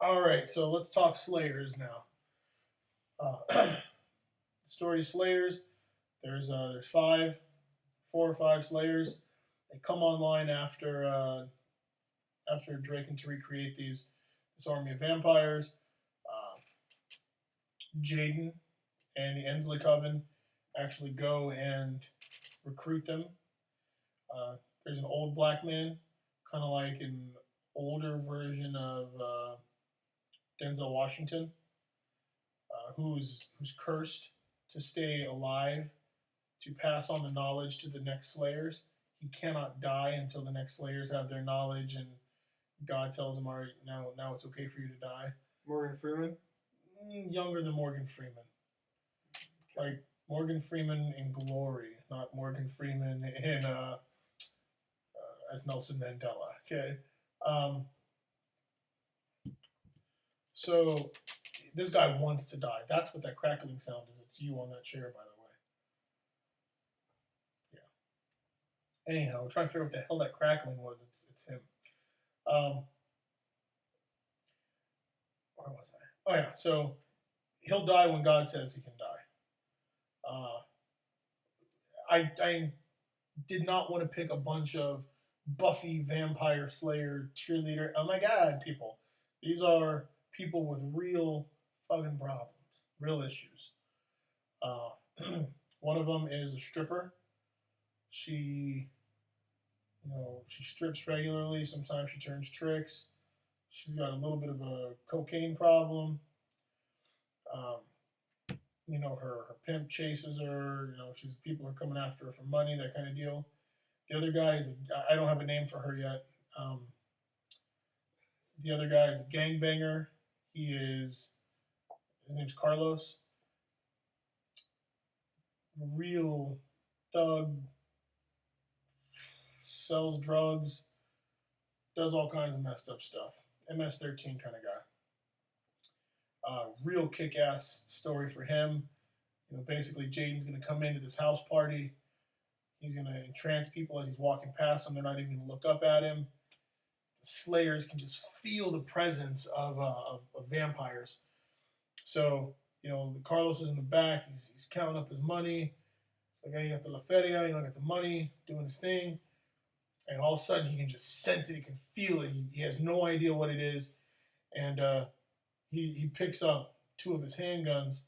All right, so let's talk Slayers now. The story of Slayers. There's four or five Slayers. They come online after Drake and to recreate this army of vampires. Uh, Jaden and the Ensley Coven actually go and recruit them. There's an old black man, kind of like an older version of Denzel Washington, who's cursed to stay alive to pass on the knowledge to the next Slayers. He cannot die until the next Slayers have their knowledge, and God tells him, "All right, now it's okay for you to die." Morgan Freeman. Younger than Morgan Freeman, like Morgan Freeman in Glory, not Morgan Freeman in as Nelson Mandela. Okay, um, so this guy wants to die. That's what that crackling sound is. It's you on that chair, by the way. Yeah. Anyhow, we're trying to figure out what the hell that crackling was. It's him. Um, where was I? Oh yeah. So he'll die when God says he can die. Uh, I did not want to pick a bunch of Buffy Vampire Slayer cheerleader. Oh my God, people. These are people with real fucking problems, real issues. Uh, one of them is a stripper. She, she strips regularly. Sometimes she turns tricks. She's got a little bit of a cocaine problem. Um, her pimp chases her. She's people are coming after her for money, that kind of deal. The other guy I don't have a name for her yet. The other guy is a gangbanger. His name's Carlos. Real thug, sells drugs, does all kinds of messed up stuff. MS-13 kind of guy. Real kick-ass story for him. Basically, Jaden's going to come into this house party. He's going to entrance people as he's walking past them. They're not even going to look up at him. The Slayers can just feel the presence of vampires. So, Carlos is in the back. He's counting up his money. Like, you got the La Feria, got the money, doing his thing. And all of a sudden, he can just sense it. He can feel it. He has no idea what it is. And he picks up two of his handguns.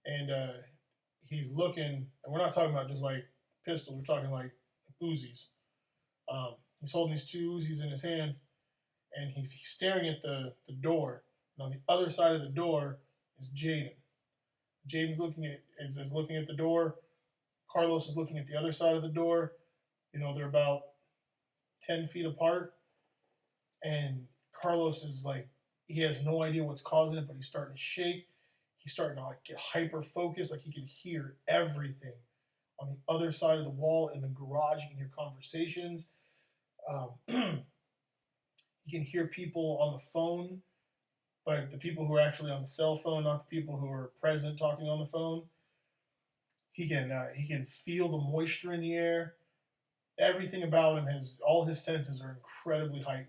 And he's looking. And we're not talking about just like pistols. We're talking like Uzis. He's holding these two Uzis in his hand. And he's staring at the door. And on the other side of the door is Jaden. Jaden's looking at the door. Carlos is looking at the other side of the door. They're about 10 feet apart. And Carlos is like, he has no idea what's causing it, but he's starting to shake. He's starting to get hyper focused, like he can hear everything on the other side of the wall in the garage. You can hear conversations. You can hear people on the phone, but the people who are actually on the cell phone, not the people who are present talking on the phone. He can feel the moisture in the air. Everything about him all his senses are incredibly heightened.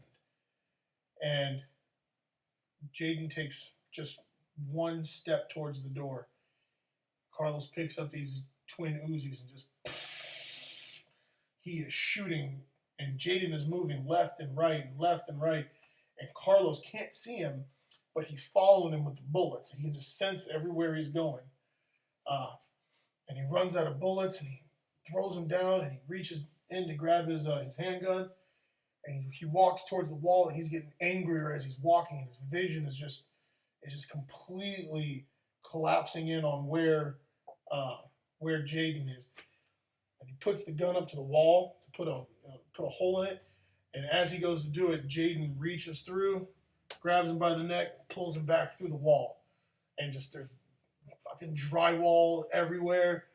And Jaden takes just one step towards the door. Carlos picks up these twin Uzis and just he is shooting, and Jaden is moving left and right and left and right, and Carlos can't see him, but he's following him with the bullets. He can just sense everywhere he's going. And he runs out of bullets, and he throws them down, and he reaches in to grab his handgun, and he walks towards the wall, and he's getting angrier as he's walking, and his vision is just completely collapsing in on where Jaden is. And he puts the gun up to the wall to put a hole in it, and as he goes to do it, Jaden reaches through, grabs him by the neck, pulls him back through the wall, and just there's fucking drywall everywhere.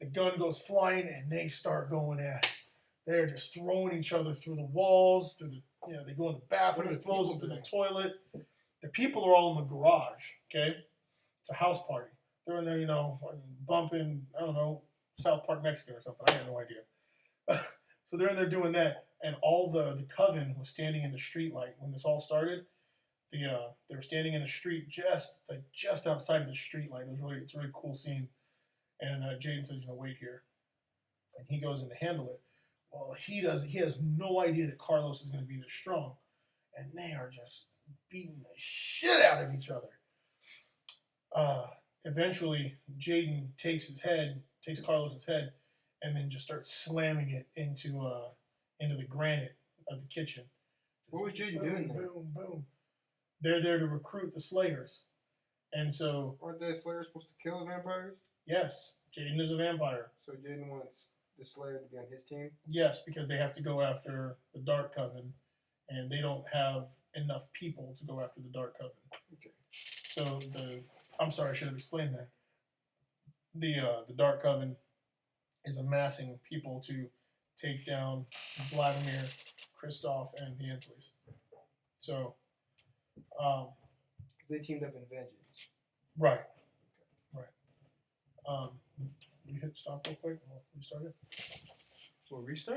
The gun goes flying, and they start going at it. They're just throwing each other through the walls, they go in the bathroom, it throws them to the toilet. The people are all in the garage, okay? It's a house party. They're in there, bumping, I don't know, South Park, Mexico or something. I have no idea. So they're in there doing that, and all the coven was standing in the street light when this all started. They were standing in the street, just outside of the street light. It's a really cool scene. And Jaden says, wait here, and he goes in to handle it. Well, he has no idea that Carlos is going to be this strong, and they are just beating the shit out of each other. Eventually, Jaden takes Carlos's head, and then just starts slamming it into the granite of the kitchen. What was Jaden doing there? Boom, boom. They're there to recruit the Slayers, and so aren't the Slayers supposed to kill vampires? Yes, Jaden is a vampire. So Jaden wants the Slayer to be on his team? Yes, because they have to go after the Dark Coven, and they don't have enough people to go after the Dark Coven. Okay. So I'm sorry, I should have explained that. The Dark Coven is amassing people to take down Vladimir, Kristoff, and the Insleys. So, because they teamed up in Vengeance. Right. We hit stop real quick. We'll restart it. We'll restart.